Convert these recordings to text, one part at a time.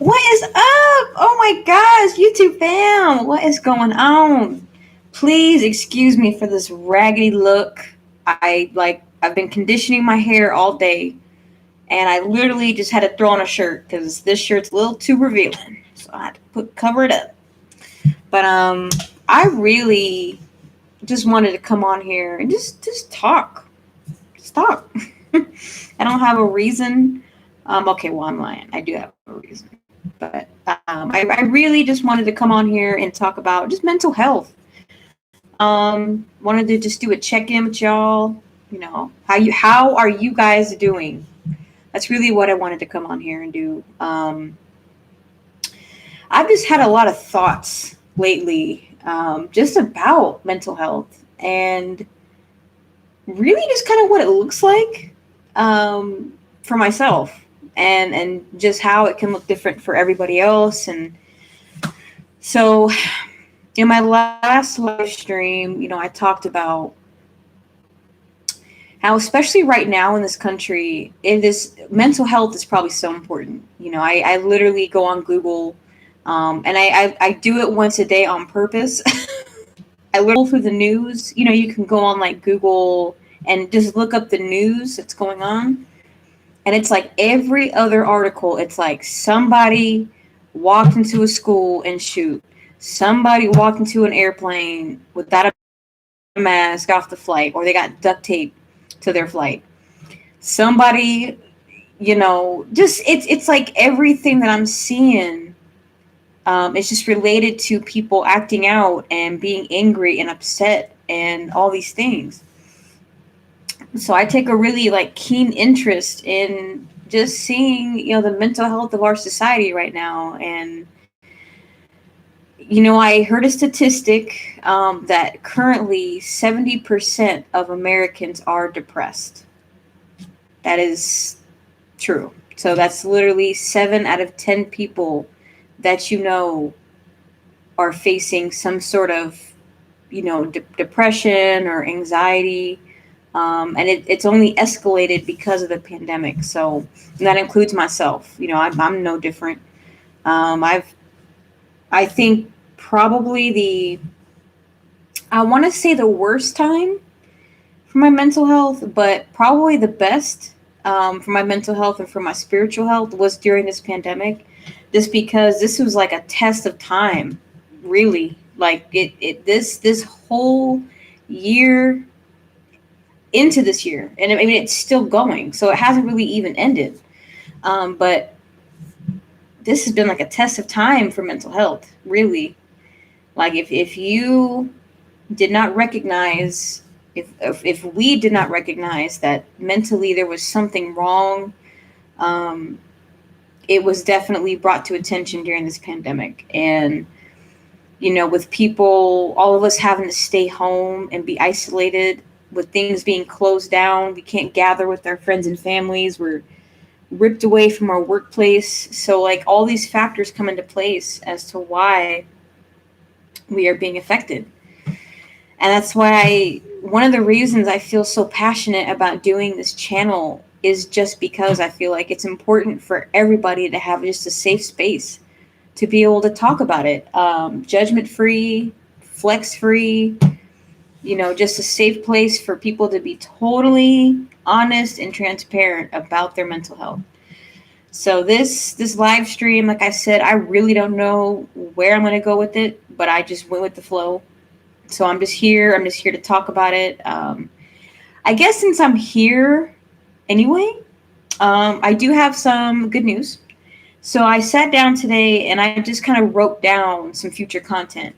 What is up? Oh my gosh, YouTube fam, what is going on? Please excuse me for this raggedy look. I've been conditioning my hair all day, and I literally just had to throw on a shirt because this shirt's a little too revealing, so I had to cover it up. But I really just wanted to come on here and just talk, just talk. I don't have a reason. Okay, well I'm lying. I do have a reason, but I really just wanted to come on here and talk about just mental health. Wanted to just do a check in with y'all. You know how are you guys doing? That's really what I wanted to come on here and do. I've just had a lot of thoughts lately, just about mental health and really just kind of what it looks like for myself and just how it can look different for everybody else. And so in my last live stream, I talked about how, especially right now in this country, it is mental health is probably so important. I literally go on Google, and I do it once a day on purpose. I literally through the news. You can go on like Google and just look up the news that's going on, and it's like every other article. It's like somebody walked into a school and shoot. Somebody walked into an airplane without a mask off the flight, or they got duct tape to their flight. Somebody, just it's like everything that I'm seeing. It's just related to people acting out and being angry and upset and all these things. So I take a really like keen interest in just seeing the mental health of our society right now. And I heard a statistic that currently 70% of Americans are depressed. That is true. So that's literally 7 out of 10 people that are facing some sort of depression or anxiety. And it's only escalated because of the pandemic. So and that includes myself. I'm no different. I've I think probably I want to say the worst time for my mental health, but probably the best for my mental health and for my spiritual health was during this pandemic, just because this was like a test of time, really. Like this whole year into this year, and I mean it's still going, so it hasn't really even ended. But this has been like a test of time for mental health, really. Like if you did not recognize if we did not recognize that mentally there was something wrong, um, it was definitely brought to attention during this pandemic. And with people, all of us having to stay home and be isolated, with things being closed down, we can't gather with our friends and families. We're ripped away from our workplace. So like all these factors come into place as to why we are being affected. And that's why one of the reasons I feel so passionate about doing this channel is just because I feel like it's important for everybody to have just a safe space to be able to talk about it, judgment free, flex free, just a safe place for people to be totally honest and transparent about their mental health. So this live stream, like I said, I really don't know where I'm going to go with it, but I just went with the flow. So I'm just here. I'm just here to talk about it. I guess since I'm here anyway, I do have some good news. So I sat down today and I just kind of wrote down some future content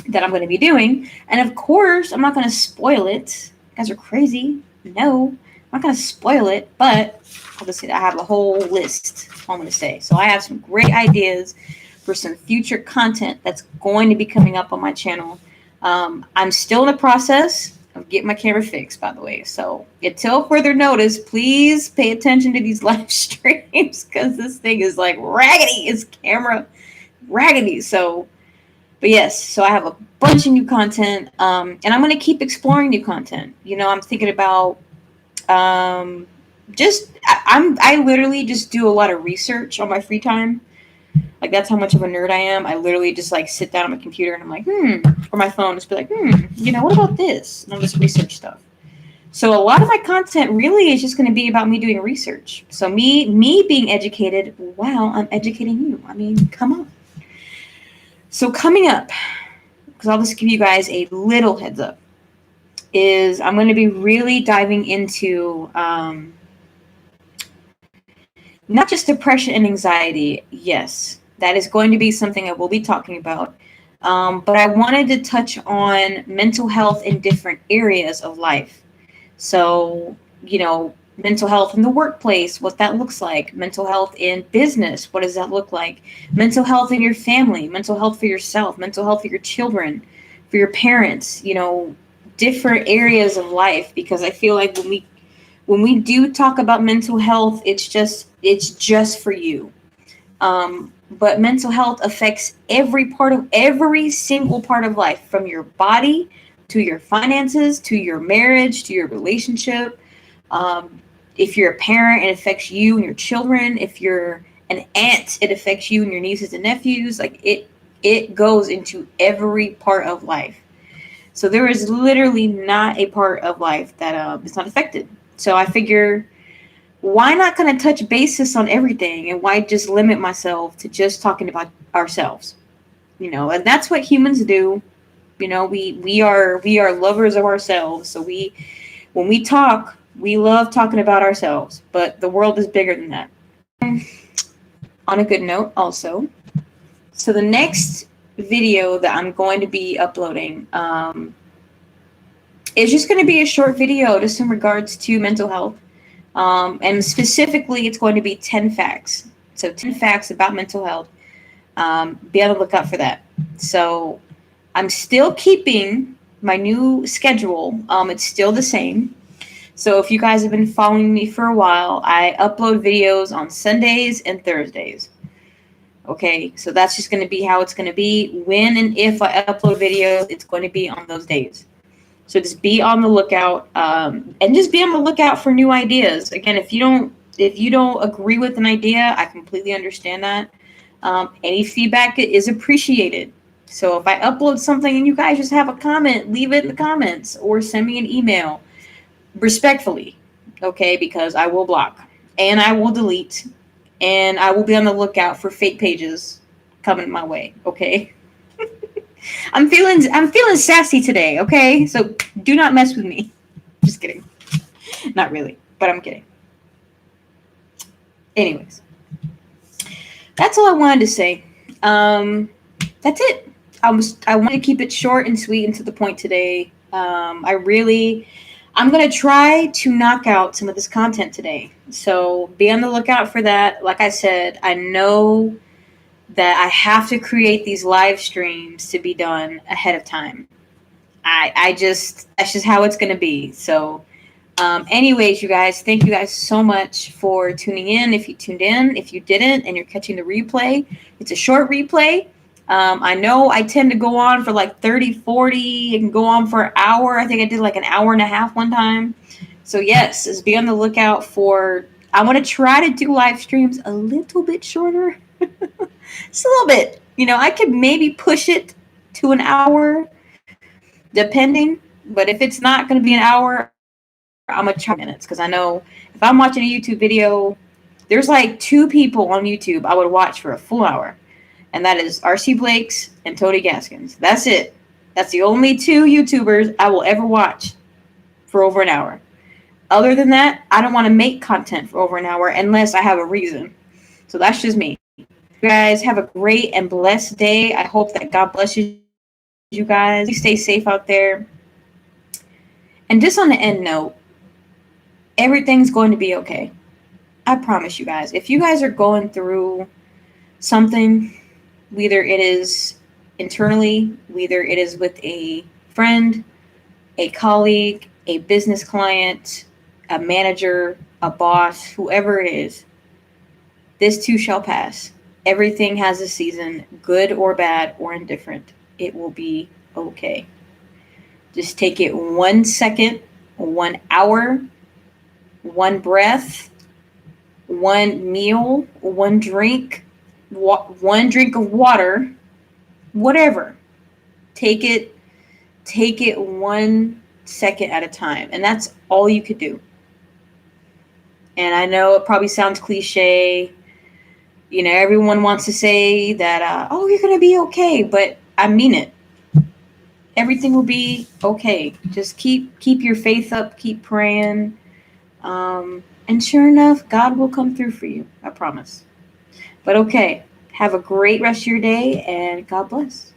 that I'm going to be doing. And of course, I'm not going to spoil it. You guys are crazy. No, I'm not going to spoil it, but I'll just say I have a whole list. That's all I'm going to say. So I have some great ideas for some future content that's going to be coming up on my channel. I'm still in the process of getting my camera fixed, by the way. So until further notice, please pay attention to these live streams because this thing is like raggedy. It's camera raggedy. So, but yes, so I have a bunch of new content, and I'm going to keep exploring new content. I'm thinking about I literally just do a lot of research on my free time. Like, that's how much of a nerd I am. I literally just like sit down on my computer and I'm like, or my phone, just be like, what about this? And I'll just research stuff. So a lot of my content really is just going to be about me doing research. So me being educated while I'm educating you. I mean, come on. So coming up, because I'll just give you guys a little heads up, is I'm going to be really diving into not just depression and anxiety. Yes, that is going to be something I will be talking about. But I wanted to touch on mental health in different areas of life. So, mental health in the workplace, what that looks like, mental health in business, what does that look like, mental health in your family, mental health for yourself, mental health for your children, for your parents, different areas of life. Because I feel like when we do talk about mental health, it's just for you. But mental health affects every single part of life, from your body to your finances to your marriage to your relationship. If you're a parent, it affects you and your children. If you're an aunt, it affects you and your nieces and nephews. Like, it goes into every part of life. So there is literally not a part of life that is not affected. So I figure, why not kind of touch basis on everything, and why just limit myself to just talking about ourselves? And that's what humans do. We are lovers of ourselves. So when we talk, we love talking about ourselves, but the world is bigger than that. On a good note, also, so the next video that I'm going to be uploading is just going to be a short video just in regards to mental health. And specifically, it's going to be 10 facts. So 10 facts about mental health. Be on the lookout for that. So I'm still keeping my new schedule. It's still the same. So if you guys have been following me for a while, I upload videos on Sundays and Thursdays. Okay, so that's just going to be how it's going to be. When and if I upload videos, it's going to be on those days. So just be on the lookout, and just be on the lookout for new ideas. Again, if you don't agree with an idea, I completely understand that. Any feedback is appreciated. So if I upload something and you guys just have a comment, leave it in the comments or send me an email, respectfully, okay? Because I will block and I will delete, and I will be on the lookout for fake pages coming my way, okay? I'm feeling sassy today, okay? So do not mess with me. Just kidding. Not really, but I'm kidding. Anyways, that's all I wanted to say. That's it. I want to keep it short and sweet and to the point today. I'm gonna try to knock out some of this content today. So be on the lookout for that. Like I said, I know that I have to create these live streams to be done ahead of time. That's just how it's gonna be. So anyways, you guys, thank you guys so much for tuning in. If you tuned in, if you didn't, and you're catching the replay, it's a short replay. I know I tend to go on for like 30, 40. It can go on for an hour. I think I did like an hour and a half one time. So yes, just be on the lookout for, I want to try to do live streams a little bit shorter. Just a little bit. I could maybe push it to an hour, depending. But if it's not going to be an hour, I'm going to try minutes. Because I know if I'm watching a YouTube video, there's like 2 people on YouTube I would watch for a full hour. And that is RC Blakes and Tony Gaskins. That's it. That's the only 2 YouTubers I will ever watch for over an hour. Other than that, I don't want to make content for over an hour unless I have a reason. So that's just me. You guys have a great and blessed day. I hope that God blesses you guys. You stay safe out there. And just on the end note, everything's going to be okay. I promise you guys. If you guys are going through something, whether it is internally, whether it is with a friend, a colleague, a business client, a manager, a boss, whoever it is, this too shall pass. Everything has a season, good or bad or indifferent. It will be okay. Just take it 1 second, 1 hour, one breath, one meal, one drink, one drink of water, whatever. Take it 1 second at a time. And that's all you could do. And I know it probably sounds cliche. Everyone wants to say that, oh, you're going to be okay. But I mean it. Everything will be okay. Just keep your faith up. Keep praying. And sure enough, God will come through for you. I promise. But okay. Have a great rest of your day, and God bless.